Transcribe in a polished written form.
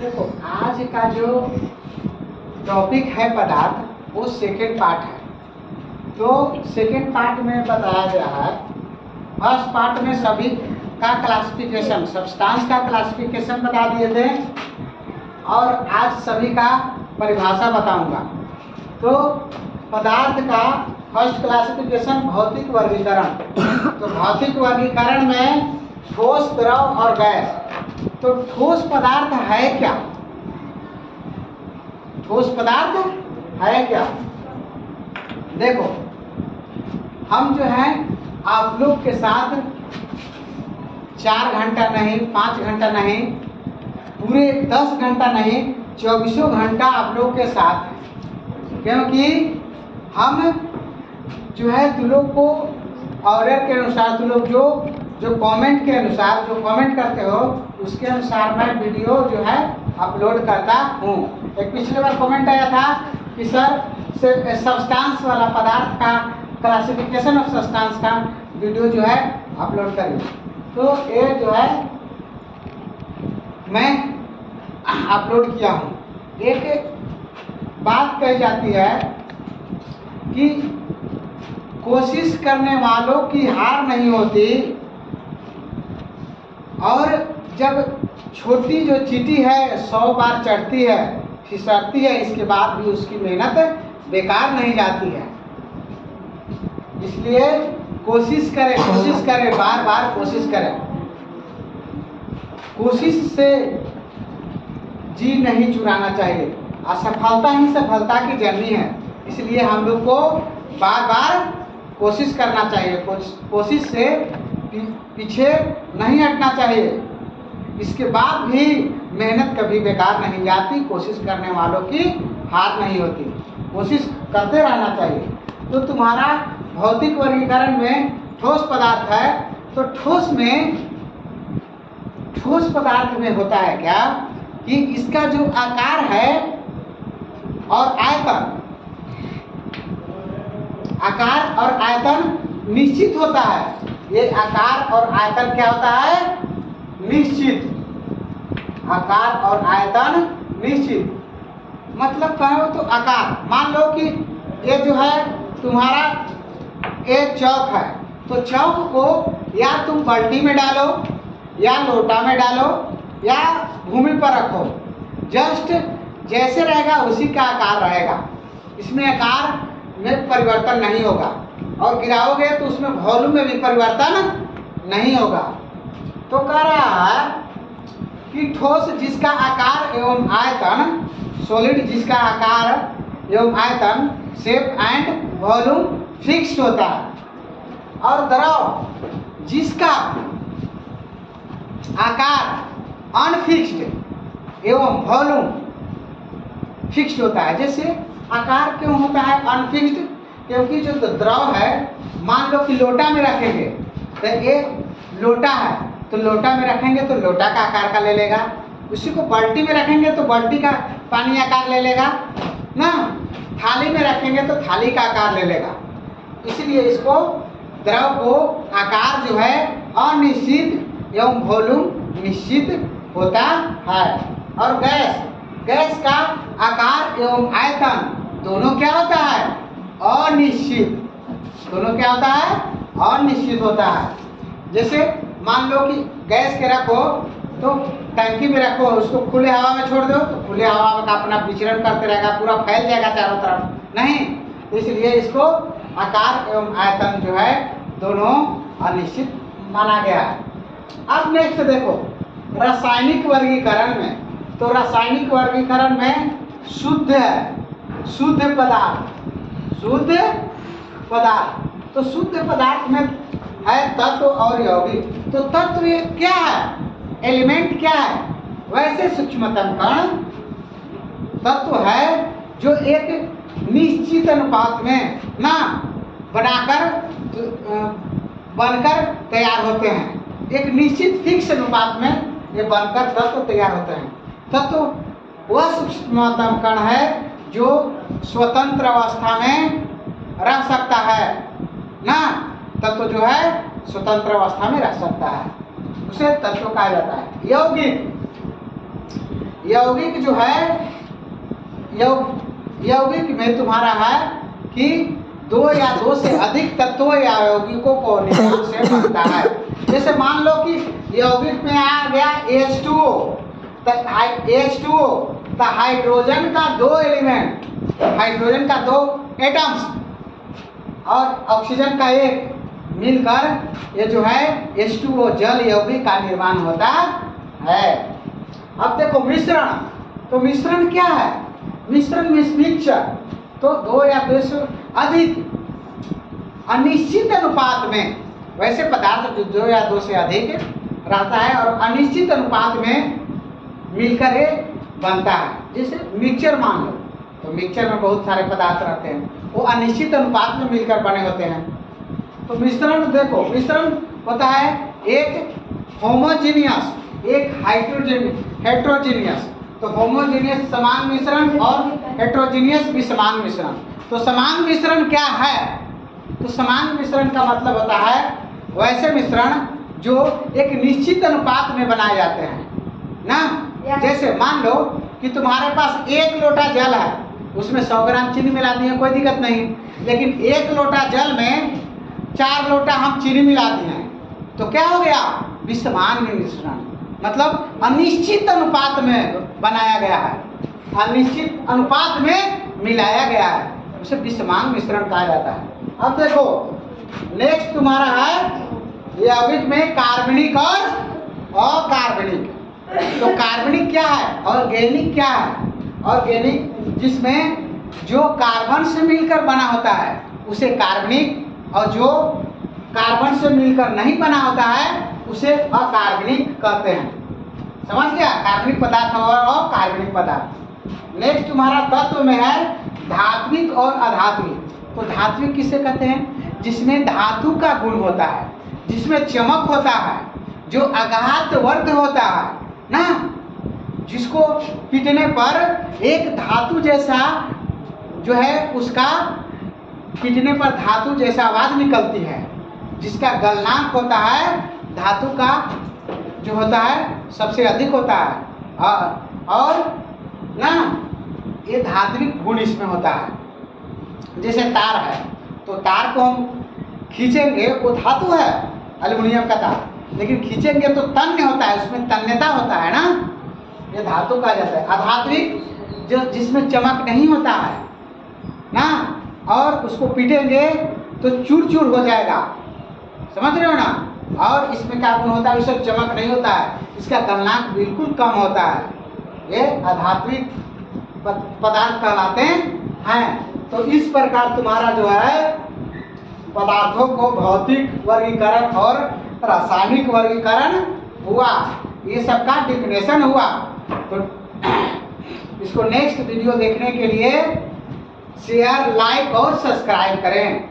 देखो आज का जो टॉपिक है पदार्थ वो सेकेंड पार्ट है। तो सेकेंड पार्ट में बताया गया है, फर्स्ट पार्ट में सभी का क्लासिफिकेशन, सब्सटेंस का क्लासिफिकेशन बता दिए थे और आज सभी का परिभाषा बताऊंगा। तो पदार्थ का फर्स्ट क्लासिफिकेशन भौतिक वर्गीकरण। तो भौतिक वर्गीकरण में ठोस, द्रव और गैस। तो ठोस पदार्थ है क्या? ठोस पदार्थ है क्या? देखो हम जो है आप लोग के साथ 4 घंटा नहीं, 5 घंटा नहीं, पूरे 10 घंटा नहीं, 24 घंटा आप लोग के साथ हैं। क्योंकि हम जो है तुम लोग को ऑर्डर के अनुसार, तुम लोग जो कमेंट के अनुसार जो कमेंट करते हो उसके अनुसार मैं वीडियो जो है अपलोड करता हूँ। एक पिछले बार कमेंट आया था कि सर सब्सटेंस वाला पदार्थ का क्लासिफिकेशन ऑफ सब्सटेंस का वीडियो जो है अपलोड करिए। तो ये जो है मैं अपलोड किया हूँ। एक बात कही जाती है कि कोशिश करने वालों की हार नहीं होती, और जब छोटी जो चींटी है 100 बार चढ़ती है, फिसलती है, इसके बाद भी उसकी मेहनत बेकार नहीं जाती है। इसलिए कोशिश करें, बार बार कोशिश करें। कोशिश से जी नहीं चुराना चाहिए। असफलता ही सफलता की जर्नी है। इसलिए हम लोग को बार बार कोशिश करना चाहिए। कोशिश से पीछे नहीं हटना चाहिए। इसके बाद भी मेहनत कभी बेकार नहीं जाती। कोशिश करने वालों की हार नहीं होती। कोशिश करते रहना चाहिए। तो तुम्हारा भौतिक वर्गीकरण में ठोस पदार्थ है। तो ठोस पदार्थ में होता है क्या कि इसका जो आकार है और आयतन निश्चित होता है। ये आकार और आयतन क्या होता है? निश्चित। आकार और आयतन निश्चित। मतलब कहो तो आकार, मान लो कि ये जो है तुम्हारा एक चौक है, तो चौक को या तुम बाल्टी में डालो या लोटा में डालो या भूमि पर रखो, जस्ट जैसे रहेगा उसी का आकार रहेगा। इसमें आकार में परिवर्तन नहीं होगा, और गिराओगे तो उसमें वॉल्यूम में भी परिवर्तन नहीं होगा। तो कह रहा है कि ठोस जिसका आकार एवं आयतन, सॉलिड जिसका आकार एवं आयतन, शेप एंड वॉल्यूम फिक्स्ड होता है, और द्रव जिसका आकार अनफिक्स्ड एवं वॉल्यूम फिक्स्ड होता है। जैसे आकार क्यों होता है अनफिक्स्ड? क्योंकि जो द्रव है, मान लो कि लोटा में रखेंगे, तो ये लोटा है तो लोटा में रखेंगे तो लोटा का आकार का ले लेगा। उसी को बाल्टी में रखेंगे तो बाल्टी का पानी आकार ले लेगा ना। थाली में रखेंगे तो थाली का आकार ले लेगा। इसलिए इसको द्रव को आकार जो है अनिश्चित एवं वॉल्यूम निश्चित होता है। और गैस का आकार एवं आयतन दोनों क्या होता है? अनिश्चित। दोनों क्या होता है? अनिश्चित होता है। जैसे मान लो कि गैस के रखो तो टंकी में रखो, उसको खुले हवा में छोड़ दो तो खुले हवा में अपना विचरण करते रहेगा, पूरा फैल जाएगा चारों तरफ नहीं। इसलिए इसको आकार एवं आयतन जो है दोनों अनिश्चित माना गया है। अब नेक्स्ट देखो रासायनिक वर्गीकरण में। तो रासायनिक वर्गीकरण में शुद्ध पदार्थ। तो शुद्ध पदार्थ में है तत्व और यौगिक। तो तत्व ये क्या है? एलिमेंट क्या है? वैसे सूक्ष्मतम कण तत्व है जो एक निश्चित अनुपात में ना बनकर तैयार होते हैं। एक निश्चित फिक्स अनुपात में ये बनकर तत्व तैयार होते हैं। तत्व वह सूक्ष्मतम कण है जो स्वतंत्र अवस्था में रह सकता है ना। तत्व जो है स्वतंत्र अवस्था में रह सकता है, उसे तत्व कहा जाता है। यौगिक जो है यौगिक में तुम्हारा है कि 2 या 2 से अधिक तत्वों या यौगिकों को निर्माण से बनता है। जैसे मान लो कि यौगिक में आ गया H2O, H2O तो हाइड्रोजन का 2 एलिमेंट, हाइड्रोजन का 2 एटम्स और ऑक्सीजन का 1 मिलकर ये जो है H2O जल यौगिक का निर्माण होता है। अब देखो मिश्रण, तो मिश्रण क्या है? मिश्रण में मिक्सचर तो 2 या 2 से अधिक अनिश्चित अनुपात में, वैसे पदार्थ जो 2 या 2 से अधिक रहता है और अनिश्चित अनुपात में मिलकर ये बनता है। जैसे मिक्सचर मान लो, तो मिक्सचर में बहुत सारे पदार्थ रहते हैं, वो अनिश्चित अनुपात में मिलकर बने होते हैं। तो मिश्रण देखो, मिश्रण होता है एक होमोजीनियस, एक हेट्रोजीनियस। तो होमोजीनियस समान मिश्रण और हेट्रोजीनियस भी समान मिश्रण। तो समान मिश्रण क्या है? तो समान मिश्रण का मतलब होता है वैसे मिश्रण जो एक निश्चित अनुपात में बनाए जाते हैं ना। जैसे मान लो कि तुम्हारे पास 1 लोटा जल है, उसमें 100 ग्राम चीनी मिला दिए, कोई दिक्कत नहीं। लेकिन 1 लोटा जल में 4 लोटा हम चीनी मिला दिए, तो क्या हो गया? विषमान मिश्रण, मतलब अनिश्चित अनुपात में बनाया गया है, अनिश्चित अनुपात में मिलाया गया है, उसे विषमान मिश्रण कहा जाता है। अब देखो नेक्स्ट तुम्हारा है यौगिक में कार्बनिक और अकार्बनिक। तो कार्बनिक क्या है? ऑर्गेनिक क्या है? ऑर्गेनिक जिसमें जो कार्बन से मिलकर बना होता है उसे कार्बनिक, और जो कार्बन से मिलकर नहीं बना होता है उसे अकार्बनिक कहते हैं। समझ गया? कार्बनिक पदार्थ और अकार्बनिक पदार्थ। नेक्स्ट तुम्हारा तत्व में है धात्विक और अधात्विक। तो धात्विक किसे कहते हैं? जिसमें धातु का गुण होता है, जिसमें चमक होता है, जो आघात वर्ध होता है ना, जिसको पीटने पर एक धातु जैसा जो है, उसका पीटने पर धातु जैसा आवाज निकलती है, जिसका गलनांक होता है धातु का जो होता है सबसे अधिक होता है। और ना ये धात्विक गुण इसमें होता है। जैसे तार है, तो तार को हम खींचेंगे, वो धातु है एल्युमिनियम का तार, लेकिन खींचेंगे तो तन्य होता है, उसमें तन्यता होता है ना, ये धातु कहा जाता है। अधात्विक जो जिसमें चमक नहीं होता है ना, और उसको पीटेंगे तो चूर चूर हो जाएगा, समझ रहे हो ना। और इसमें क्या गुण होता है? उससे चमक नहीं होता है, इसका गलनांक बिल्कुल कम होता है। ये अधात्विक पदार्थ कहलाते हैं। तो इस प्रकार तुम्हारा जो है पदार्थों को भौतिक वर्गीकरण और रासायनिक वर्गीकरण हुआ, ये सब का डिफिनेशन हुआ। तो इसको नेक्स्ट वीडियो देखने के लिए शेयर, लाइक और सब्सक्राइब करें।